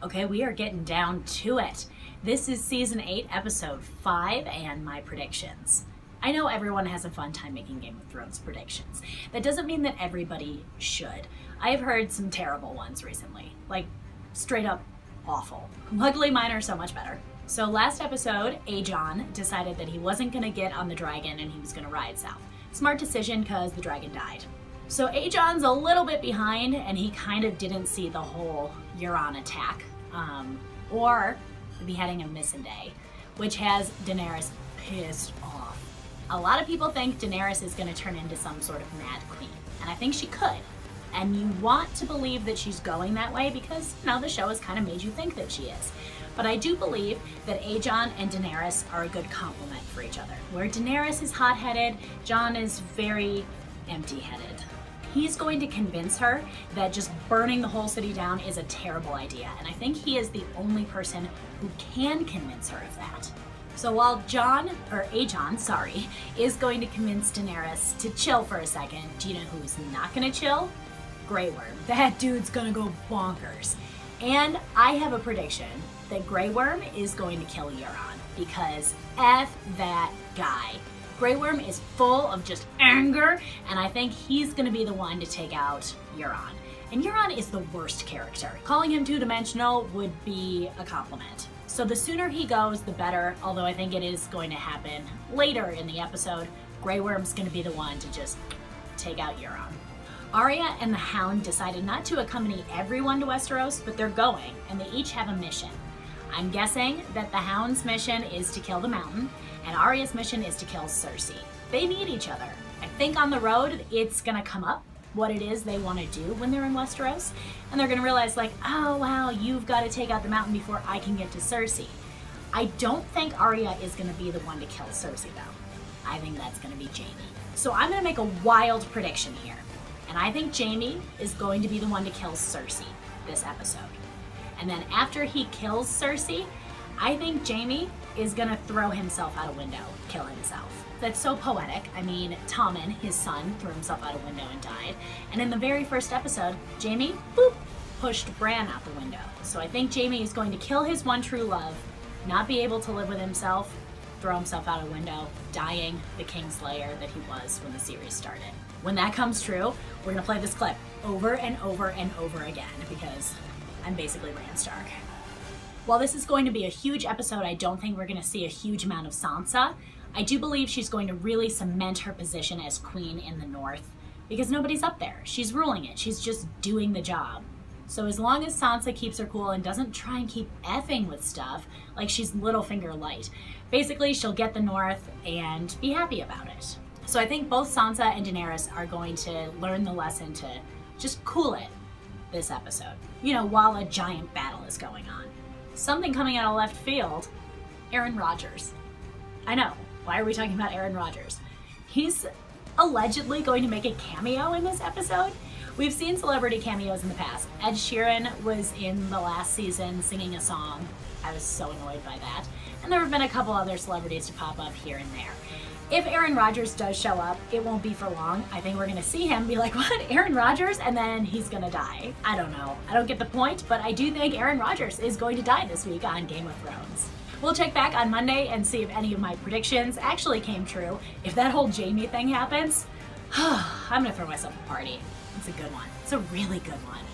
Okay, we are getting down to it. This is season 8, episode 5, and my predictions. I know everyone has a fun time making Game of Thrones predictions. That doesn't mean that everybody should. I have heard some terrible ones recently, like straight up awful. Luckily mine are so much better. So last episode, Aegon decided that he wasn't gonna get on the dragon and he was gonna ride south. Smart decision because the dragon died. So Aegon's a little bit behind and he kind of didn't see the whole Euron attack, or the beheading of Missandei, which has Daenerys pissed off. A lot of people think Daenerys is gonna turn into some sort of mad queen, and I think she could. And you want to believe that she's going that way because, you know, the show has kind of made you think that she is. But I do believe that Aegon and Daenerys are a good complement for each other. Where Daenerys is hot-headed, Jon is very empty-headed. He's going to convince her that just burning the whole city down is a terrible idea, and I think he is the only person who can convince her of that. So while Aegon, is going to convince Daenerys to chill for a second, do you know who's not gonna chill? Grey Worm. That dude's gonna go bonkers. And I have a prediction that Grey Worm is going to kill Euron, because F that guy. Grey Worm is full of just anger, and I think he's gonna be the one to take out Euron. And Euron is the worst character. Calling him two-dimensional would be a compliment. So the sooner he goes, the better, although I think it is going to happen later in the episode. Grey Worm's gonna be the one to just take out Euron. Arya and the Hound decided not to accompany everyone to Westeros, but they're going, and they each have a mission. I'm guessing that the Hound's mission is to kill the Mountain, and Arya's mission is to kill Cersei. They need each other. I think on the road, it's gonna come up what it is they wanna do when they're in Westeros, and they're gonna realize like, oh wow, you've gotta take out the Mountain before I can get to Cersei. I don't think Arya is gonna be the one to kill Cersei though. I think that's gonna be Jaime. So I'm gonna make a wild prediction here, and I think Jaime is going to be the one to kill Cersei this episode. And then after he kills Cersei, I think Jaime is gonna throw himself out a window, kill himself. That's so poetic. I mean, Tommen, his son, threw himself out a window and died. And in the very first episode, Jaime, boop, pushed Bran out the window. So I think Jaime is going to kill his one true love, not be able to live with himself, throw himself out a window, dying the Kingslayer that he was when the series started. When that comes true, we're gonna play this clip over and over and over again because I'm basically Bran Stark. While this is going to be a huge episode, I don't think we're going to see a huge amount of Sansa. I do believe she's going to really cement her position as queen in the North because nobody's up there. She's ruling it. She's just doing the job. So as long as Sansa keeps her cool and doesn't try and keep effing with stuff, like she's Littlefinger light, basically she'll get the North and be happy about it. So I think both Sansa and Daenerys are going to learn the lesson to just cool it this episode, you know, while a giant battle is going on. Something coming out of left field, Aaron Rodgers. I know, why are we talking about Aaron Rodgers? He's allegedly going to make a cameo in this episode. We've seen celebrity cameos in the past. Ed Sheeran was in the last season singing a song. I was so annoyed by that. And there have been a couple other celebrities to pop up here and there. If Aaron Rodgers does show up, it won't be for long. I think we're gonna see him be like, what, Aaron Rodgers? And then he's gonna die. I don't know. I don't get the point, but I do think Aaron Rodgers is going to die this week on Game of Thrones. We'll check back on Monday and see if any of my predictions actually came true. If that whole Jaime thing happens, I'm gonna throw myself a party. It's a good one. It's a really good one.